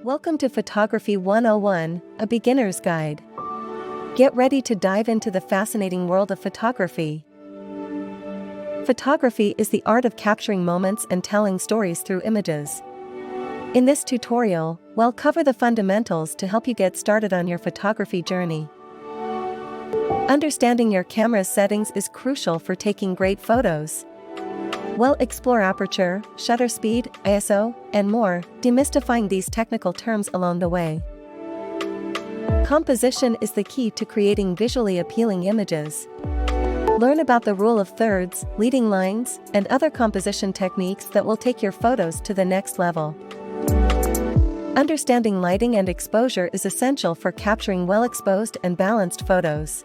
Welcome to Photography 101, a beginner's guide. Get ready to dive into the fascinating world of photography. Photography is the art of capturing moments and telling stories through images. In this tutorial, we'll cover the fundamentals to help you get started on your photography journey. Understanding your camera's settings is crucial for taking great photos. We'll explore aperture, shutter speed, ISO, and more, demystifying these technical terms along the way. Composition is the key to creating visually appealing images. Learn about the rule of thirds, leading lines, and other composition techniques that will take your photos to the next level. Understanding lighting and exposure is essential for capturing well-exposed and balanced photos.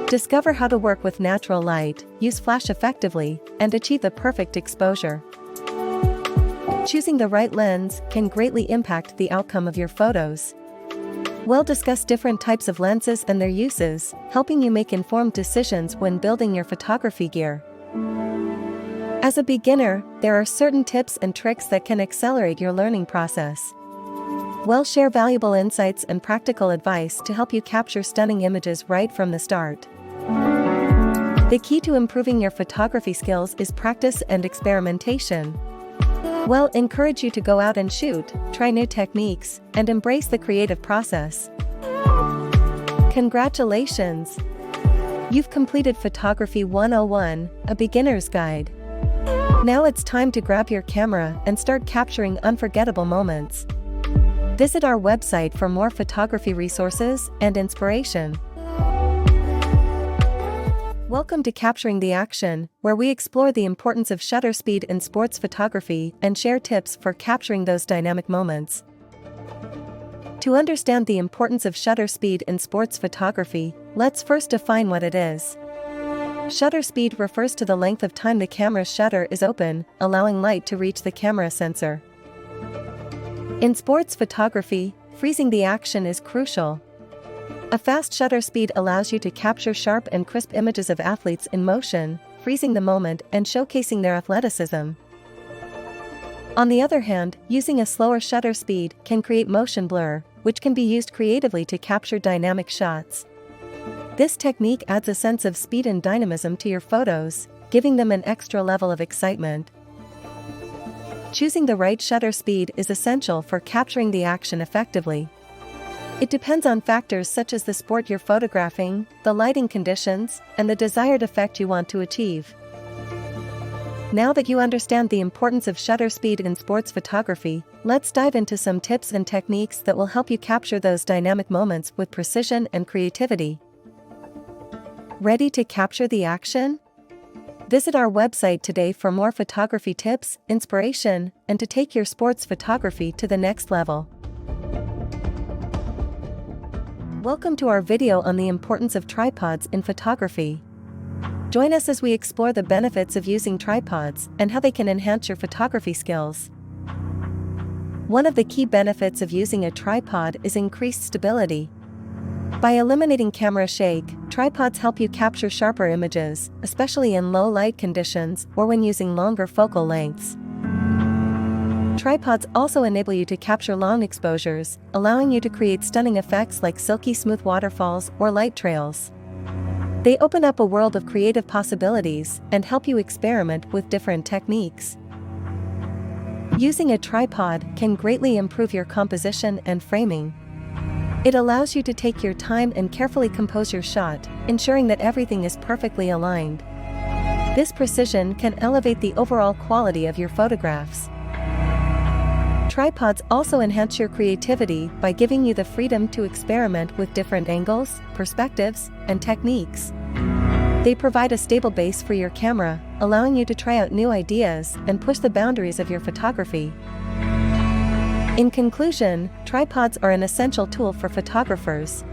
Discover how to work with natural light, use flash effectively, and achieve the perfect exposure. Choosing the right lens can greatly impact the outcome of your photos. We'll discuss different types of lenses and their uses, helping you make informed decisions when building your photography gear. As a beginner, there are certain tips and tricks that can accelerate your learning process. We'll share valuable insights and practical advice to help you capture stunning images right from the start. The key to improving your photography skills is practice and experimentation. We'll encourage you to go out and shoot, try new techniques, and embrace the creative process. Congratulations! You've completed Photography 101, a beginner's guide. Now it's time to grab your camera and start capturing unforgettable moments. Visit our website for more photography resources and inspiration. Welcome to Capturing the Action, where we explore the importance of shutter speed in sports photography and share tips for capturing those dynamic moments. To understand the importance of shutter speed in sports photography, let's first define what it is. Shutter speed refers to the length of time the camera's shutter is open, allowing light to reach the camera sensor. In sports photography, freezing the action is crucial. A fast shutter speed allows you to capture sharp and crisp images of athletes in motion, freezing the moment and showcasing their athleticism. On the other hand, using a slower shutter speed can create motion blur, which can be used creatively to capture dynamic shots. This technique adds a sense of speed and dynamism to your photos, giving them an extra level of excitement. Choosing the right shutter speed is essential for capturing the action effectively. It depends on factors such as the sport you're photographing, the lighting conditions, and the desired effect you want to achieve. Now that you understand the importance of shutter speed in sports photography, let's dive into some tips and techniques that will help you capture those dynamic moments with precision and creativity. Ready to capture the action? Visit our website today for more photography tips, inspiration, and to take your sports photography to the next level. Welcome to our video on the importance of tripods in photography. Join us as we explore the benefits of using tripods and how they can enhance your photography skills. One of the key benefits of using a tripod is increased stability. By eliminating camera shake, tripods help you capture sharper images, especially in low light conditions or when using longer focal lengths. Tripods also enable you to capture long exposures, allowing you to create stunning effects like silky smooth waterfalls or light trails. They open up a world of creative possibilities and help you experiment with different techniques. Using a tripod can greatly improve your composition and framing. It allows you to take your time and carefully compose your shot, ensuring that everything is perfectly aligned. This precision can elevate the overall quality of your photographs. Tripods also enhance your creativity by giving you the freedom to experiment with different angles, perspectives, and techniques. They provide a stable base for your camera, allowing you to try out new ideas and push the boundaries of your photography. In conclusion, tripods are an essential tool for photographers.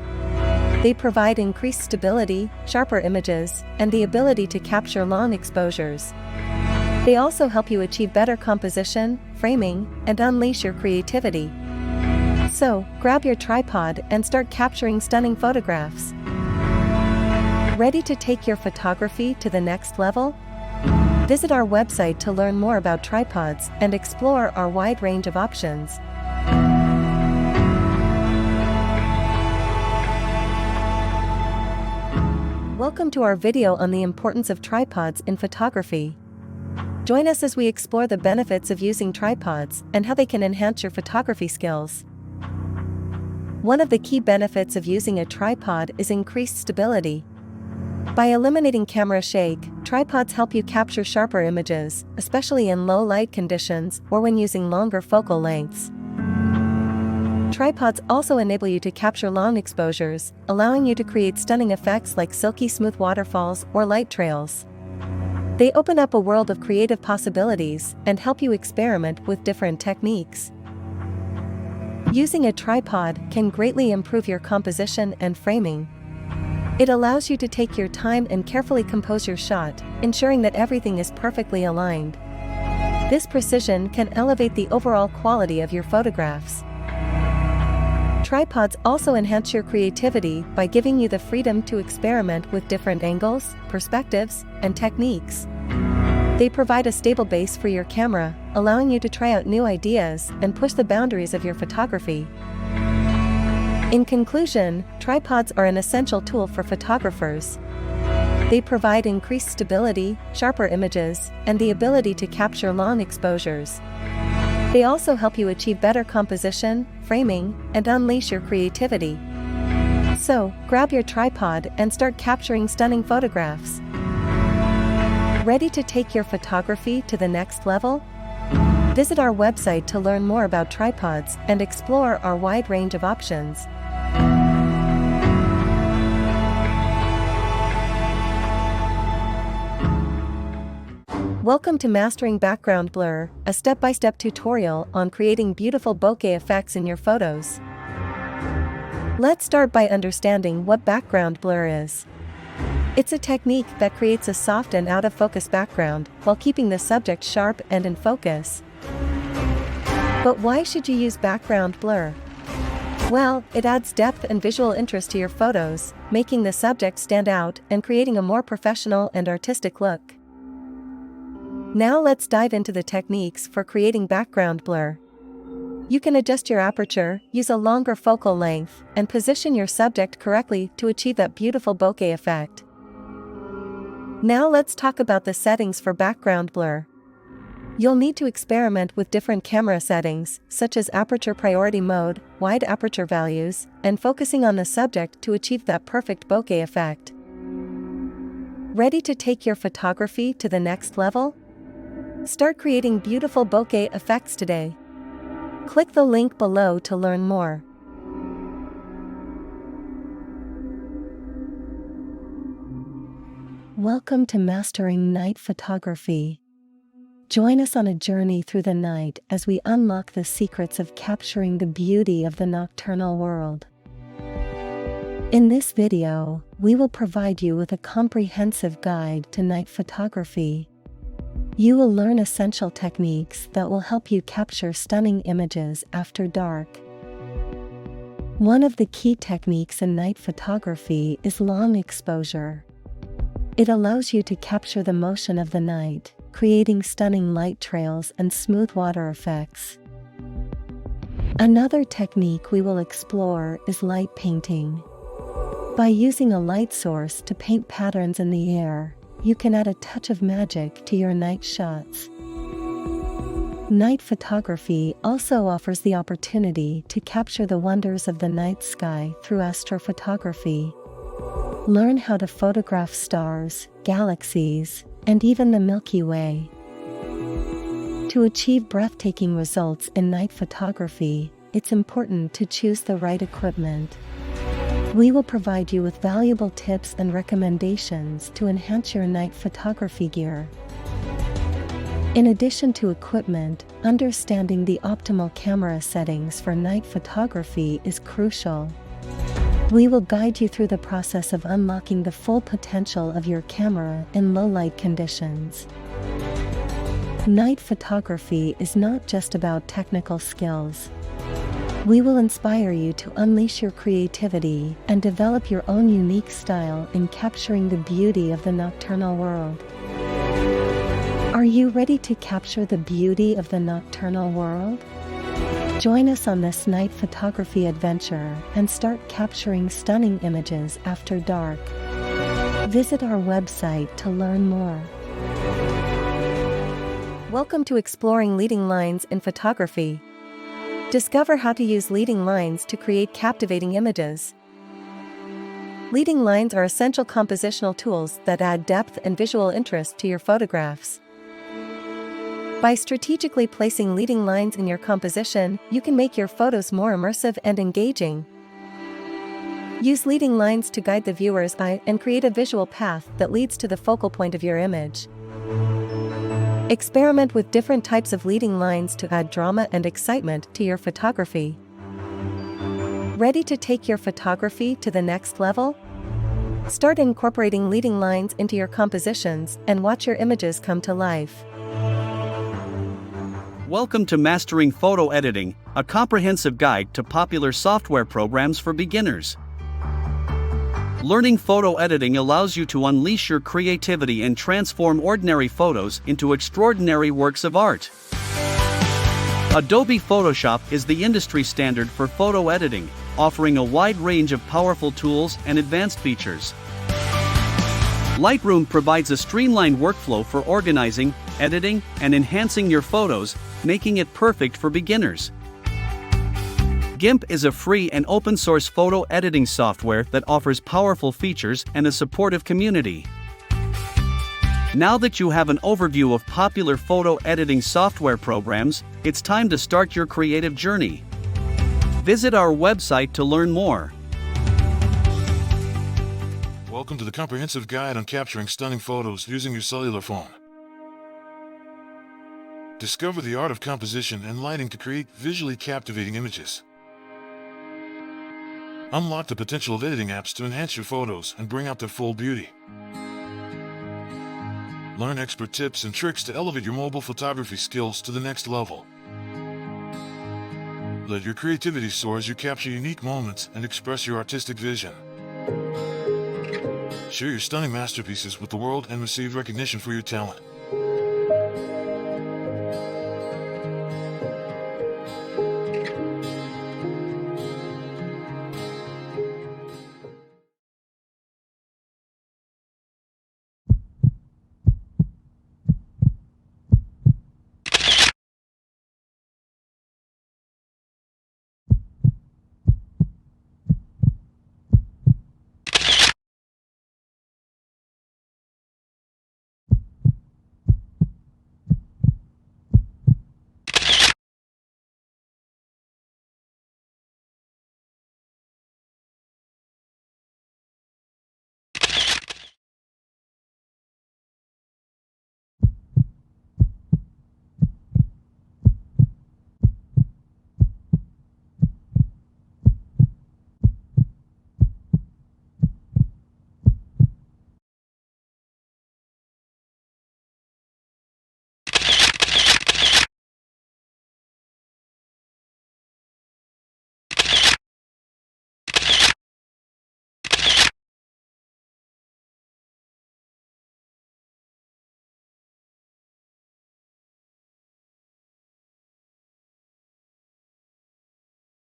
They provide increased stability, sharper images, and the ability to capture long exposures. They also help you achieve better composition, framing, and unleash your creativity. So, grab your tripod and start capturing stunning photographs. Ready to take your photography to the next level? Visit our website to learn more about tripods and explore our wide range of options. Welcome to our video on the importance of tripods in photography. Join us as we explore the benefits of using tripods and how they can enhance your photography skills. One of the key benefits of using a tripod is increased stability. By eliminating camera shake, tripods help you capture sharper images, especially in low light conditions or when using longer focal lengths. Tripods also enable you to capture long exposures, allowing you to create stunning effects like silky smooth waterfalls or light trails. They open up a world of creative possibilities and help you experiment with different techniques. Using a tripod can greatly improve your composition and framing. It allows you to take your time and carefully compose your shot, ensuring that everything is perfectly aligned. This precision can elevate the overall quality of your photographs. Tripods also enhance your creativity by giving you the freedom to experiment with different angles, perspectives, and techniques. They provide a stable base for your camera, allowing you to try out new ideas and push the boundaries of your photography. In conclusion, tripods are an essential tool for photographers. They provide increased stability, sharper images, and the ability to capture long exposures. They also help you achieve better composition, framing, and unleash your creativity. So, grab your tripod and start capturing stunning photographs. Ready to take your photography to the next level? Visit our website to learn more about tripods and explore our wide range of options. Welcome to Mastering Background Blur, a step-by-step tutorial on creating beautiful bokeh effects in your photos. Let's start by understanding what background blur is. It's a technique that creates a soft and out-of-focus background while keeping the subject sharp and in focus. But why should you use background blur? Well, it adds depth and visual interest to your photos, making the subject stand out and creating a more professional and artistic look. Now let's dive into the techniques for creating background blur. You can adjust your aperture, use a longer focal length, and position your subject correctly to achieve that beautiful bokeh effect. Now let's talk about the settings for background blur. You'll need to experiment with different camera settings, such as aperture priority mode, wide aperture values, and focusing on the subject to achieve that perfect bokeh effect. Ready to take your photography to the next level? Start creating beautiful bokeh effects today. Click the link below to learn more. Welcome to Mastering Night Photography. Join us on a journey through the night as we unlock the secrets of capturing the beauty of the nocturnal world. In this video, we will provide you with a comprehensive guide to night photography. You will learn essential techniques that will help you capture stunning images after dark. One of the key techniques in night photography is long exposure. It allows you to capture the motion of the night, creating stunning light trails and smooth water effects. Another technique we will explore is light painting. By using a light source to paint patterns in the air, you can add a touch of magic to your night shots. Night photography also offers the opportunity to capture the wonders of the night sky through astrophotography. Learn how to photograph stars, galaxies, and even the Milky Way. To achieve breathtaking results in night photography, it's important to choose the right equipment. We will provide you with valuable tips and recommendations to enhance your night photography gear. In addition to equipment, understanding the optimal camera settings for night photography is crucial. We will guide you through the process of unlocking the full potential of your camera in low light conditions. Night photography is not just about technical skills. We will inspire you to unleash your creativity and develop your own unique style in capturing the beauty of the nocturnal world. Are you ready to capture the beauty of the nocturnal world? Join us on this night photography adventure and start capturing stunning images after dark. Visit our website to learn more. Welcome to Exploring Leading Lines in Photography. Discover how to use leading lines to create captivating images. Leading lines are essential compositional tools that add depth and visual interest to your photographs. By strategically placing leading lines in your composition, you can make your photos more immersive and engaging. Use leading lines to guide the viewer's eye and create a visual path that leads to the focal point of your image. Experiment with different types of leading lines to add drama and excitement to your photography. Ready to take your photography to the next level? Start incorporating leading lines into your compositions and watch your images come to life. Welcome to Mastering Photo Editing, a comprehensive guide to popular software programs for beginners. Learning photo editing allows you to unleash your creativity and transform ordinary photos into extraordinary works of art. Adobe Photoshop is the industry standard for photo editing, offering a wide range of powerful tools and advanced features. Lightroom provides a streamlined workflow for organizing, editing, and enhancing your photos, making it perfect for beginners. GIMP is a free and open-source photo editing software that offers powerful features and a supportive community. Now that you have an overview of popular photo editing software programs, it's time to start your creative journey. Visit our website to learn more. Welcome to the comprehensive guide on capturing stunning photos using your cellular phone. Discover the art of composition and lighting to create visually captivating images. Unlock the potential of editing apps to enhance your photos and bring out their full beauty. Learn expert tips and tricks to elevate your mobile photography skills to the next level. Let your creativity soar as you capture unique moments and express your artistic vision. Share your stunning masterpieces with the world and receive recognition for your talent.